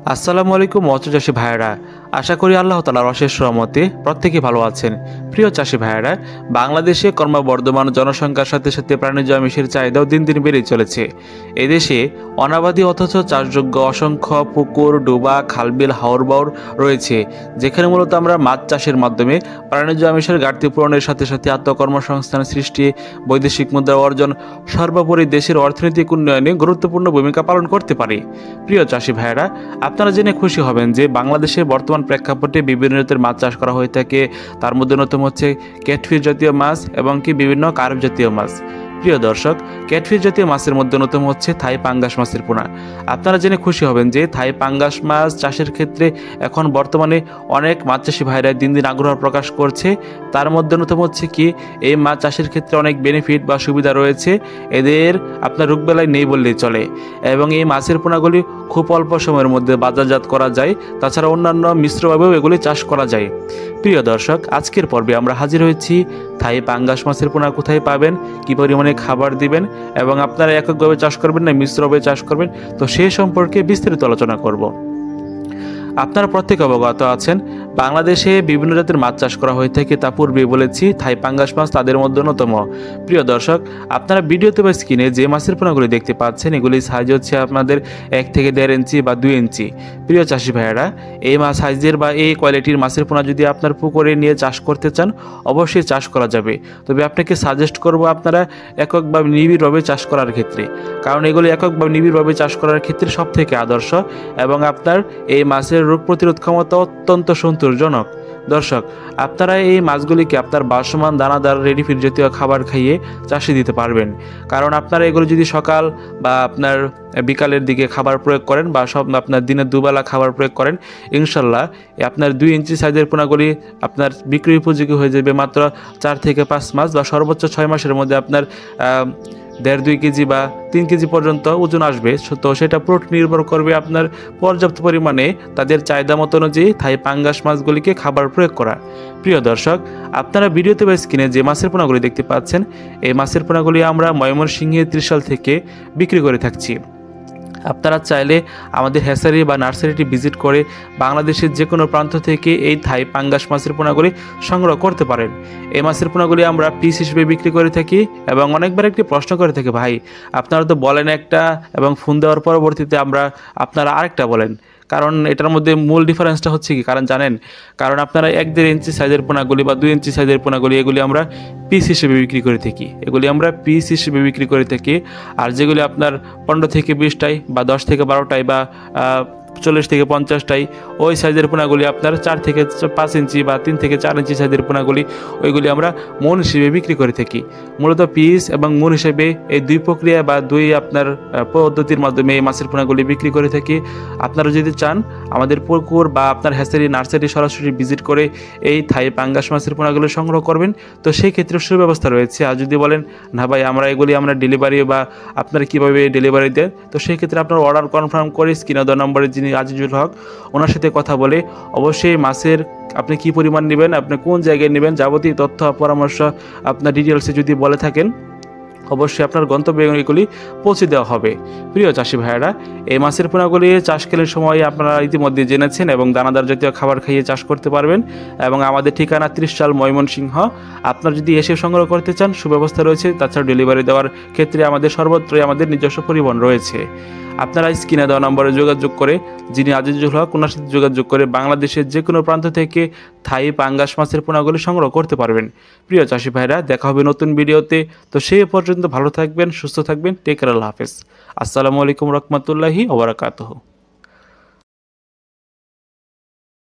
আসসালামু আলাইকুম মৎস্য চাষী ভাইয়েরা, আশা করি আল্লাহ তাআলার অশেষ রহমতে প্রত্যেকেই ভালো আছেন। প্রিয় চাষী ভাইয়েরা, বাংলাদেশে ক্রমবর্ধমান জনসংখ্যার সাথে সাথে প্রাণীজ আমিষের চাহিদাও দিন দিন বেড়েই চলেছে। এদেশে অনাবাদি অথচ চাষযোগ্য অসংখ্য পুকুর, ডোবা, খালবিল, হাওর-বাওর রয়েছে, যেখানে মূলত আমরা মাছ চাষের মাধ্যমে প্রাণীজ আমিষের ঘাটতি পূরণের সাথে সাথে আত্মকর্মসংস্থান সৃষ্টি, বৈদেশিক মুদ্রা অর্জন, সর্বোপরি দেশের অর্থনৈতিক উন্নয়নে গুরুত্বপূর্ণ ভূমিকা পালন করতে পারে। প্রিয় চাষী ভাইয়েরা, আপনারা জেনে খুশি হবেন যে বাংলাদেশে বর্তমান প্রেক্ষাপটে বিভিন্ন জাতের মাছ চাষ করা হয়ে থাকে। তার মধ্যে অন্যতম হচ্ছে ক্যাটফিশ জাতীয় মাছ এবং বিভিন্ন কার্প জাতীয় মাছ। প্রিয় দর্শক, ক্যাটফিশ জাতীয় মাছের মধ্যে অন্যতম হচ্ছে থাই পাঙ্গাস মাছের পোনা। আপনারা জেনে খুশি হবেন যে থাই পাঙ্গাস মাছ চাষের ক্ষেত্রে এখন বর্তমানে অনেক মাছ চাষি ভাইরা দিন দিন আগ্রহ প্রকাশ করছে। তার মধ্যে অন্যতম হচ্ছে কি, এই মাছ চাষের ক্ষেত্রে অনেক বেনিফিট বা সুবিধা রয়েছে। এদের আপনার রোগবেলায় নেই বললেই চলে, এবং এই মাছের পোনাগুলি খুব অল্প সময়ের মধ্যে বাজারজাত করা যায়। তাছাড়া অন্যান্য মিশ্রভাবেও এগুলি চাষ করা যায়। প্রিয় দর্শক, আজকের পর্বে আমরা হাজির হয়েছি থাই পাঙ্গাস মাছের পোনা কোথায় পাবেন, কী পরিমাণে খাবার দিবেন, এবং আপনারা এককভাবে চাষ করবেন না মিশ্রভাবে চাষ করবেন, তো সেই সম্পর্কে বিস্তারিত আলোচনা করব। আপনারা প্রত্যেকে অবগত আছেন, বাংলাদেশে বিভিন্ন জাতের মাছ চাষ করা হয়ে থাকে। তা পূর্বে বলেছি, থাই পাঙ্গাস মাছ তাদের মধ্যে অন্যতম। প্রিয় দর্শক, আপনারা ভিডিওতে বা স্ক্রিনে যে মাছের পোনাগুলি দেখতে পাচ্ছেন, এগুলি সাইজ হচ্ছে আপনাদের 1 থেকে 1.5 ইঞ্চি বা 2 ইঞ্চি। প্রিয় চাষি ভাইয়েরা, এই মাছ সাইজের বা এই কোয়ালিটির মাছের পোনা যদি আপনার পুকুরে নিয়ে চাষ করতে চান, অবশ্যই চাষ করা যাবে। তবে আপনাকে সাজেস্ট করব আপনারা একক বা নিবিড়ভাবে চাষ করার ক্ষেত্রে, কারণ এগুলি একক বা নিবিড়ভাবে চাষ করার ক্ষেত্রে সব থেকে আদর্শ, এবং আপনার এই মাছের রোগ প্রতিরোধ ক্ষমতা অত্যন্ত সন্তোষজনক। দর্শক, আপনারা এই মাছগুলিকে আপনার বাসমান দানাদার রেডি ফিড জাতীয় খাবার খাইয়ে চাষে দিতে পারবেন। কারণ আপনারা এগুলো যদি সকাল বা আপনার বিকালের দিকে খাবার প্রয়োগ করেন, বা সব আপনার দিনে দুবেলা খাবার প্রয়োগ করেন, ইনশাল্লাহ আপনার 2 ইঞ্চি সাইজের পোনাগুলি আপনার বিক্রি উপযোগী হয়ে যাবে মাত্র 4 থেকে 5 মাস, বা সর্বোচ্চ 6 মাসের মধ্যে আপনার 1.5-2 কেজি বা 3 কেজি পর্যন্ত ওজন আসবে। তো সেটা পুরো নির্ভর করবে আপনার পর্যাপ্ত পরিমাণে তাদের চাহিদা মতো অনুযায়ী থাই পাঙ্গাস মাছগুলিকে খাবার প্রয়োগ করা। প্রিয় দর্শক, আপনারা ভিডিওতে বা স্ক্রিনে যে মাছের পোনাগুলি দেখতে পাচ্ছেন, এই মাছের পোনাগুলি আমরা ময়মনসিংহে ত্রিশাল থেকে বিক্রি করে থাকছি। আপনারা চাইলে আমাদের হ্যাচারি বা নার্সারিটি ভিজিট করে বাংলাদেশের যে কোনো প্রান্ত থেকে এই থাই পাঙ্গাস মাছের পোনাগুলি সংগ্রহ করতে পারেন। এই মাছের পোনাগুলি আমরা পিস হিসেবে বিক্রি করে থাকি, এবং অনেকবার একটি প্রশ্ন করে থাকি, ভাই আপনারা তো বলেন একটা এবং ফোন দেওয়ার পরবর্তীতে আপনারা আরেকটা বলেন। কারণ এটার মধ্যে মূল ডিফারেন্সটা হচ্ছে কি, কারণ জানেন, কারণ আপনারা 1-1.5 ইঞ্চি সাইজের পোনাগুলি বা 2 ইঞ্চি সাইজের পোনাগুলি এগুলি আমরা পিস হিসেবে বিক্রি করে থাকি। আর যেগুলি আপনার 15 থেকে 20টাই বা 10 থেকে 12টাই বা 40 থেকে 50টাই ওই সাইজের পোনাগুলি আপনার 4 থেকে 5 ইঞ্চি বা 3 থেকে 4 ইঞ্চি সাইজের পোনাগুলি, ওইগুলি আমরা মন হিসেবে বিক্রি করে থাকি। মূলত পিস এবং মন হিসেবে এই দুই প্রক্রিয়া বা দুই আপনার পদ্ধতির মাধ্যমে এই মাছের পোনাগুলি বিক্রি করে থাকি। আপনারা যদি চান আমাদের পুকুর বা আপনার হ্যাচারি নার্সারি সরাসরি ভিজিট করে এই থাই পাঙ্গাস মাছের পোনাগুলি সংগ্রহ করবেন, তো সেই ক্ষেত্রে সুব্যবস্থা রয়েছে। আর যদি বলেন না ভাই আমরা ডেলিভারি বা আপনারা কীভাবে ডেলিভারি দেন, তো সেই ক্ষেত্রে আপনার অর্ডার কনফার্ম করে স্ক্রিনে দেওয়া নম্বরে যিনি আজিজুল হক, ওনার সাথে কথা বলে অবশ্যই মাছের আপনি কি পরিমাণ নেবেন, আপনি কোন জায়গায় নেবেন, যাবতীয় তথ্য পরামর্শ আপনার ডিটেলসে যদি বলে থাকেন, অবশ্যই আপনার গন্তব্যে এগুলি পৌঁছে দেওয়া হবে। প্রিয় চাষি ভাইয়েরা, এই মাছের পোনাগুলি চাষকালীন সময়ে আপনারা ইতিমধ্যে জেনেছেন, এবং দানাদার জাতীয় খাবার খাইয়ে চাষ করতে পারবেন। এবং আমাদের ঠিকানা ত্রিশাল, ময়মনসিংহ। আপনারা যদি এসে সংগ্রহ করতে চান, সুব্যবস্থা রয়েছে। তাছাড়া ডেলিভারি দেওয়ার ক্ষেত্রে আমাদের সর্বত্রই আমাদের নিজস্ব পরিবহন রয়েছে। আপনারা স্ক্রিনে দেওয়া নম্বরে যোগাযোগ করে, যিনি আজিজুল হক, ওনার সাথে যোগাযোগ করে বাংলাদেশের যে কোনো প্রান্ত থেকে থাই পাঙ্গাস মাছের পোনাগুলি সংগ্রহ করতে পারবেন। প্রিয় চাষি ভাইরা, দেখা হবে নতুন ভিডিওতে। তো সেই পর্যন্ত ভালো থাকবেন, সুস্থ থাকবেন। টেক কেয়ার, আল্লাহ হাফেজ। আসসালামু আলাইকুম রহমতুল্লাহি ওয়া বারাকাতুহু।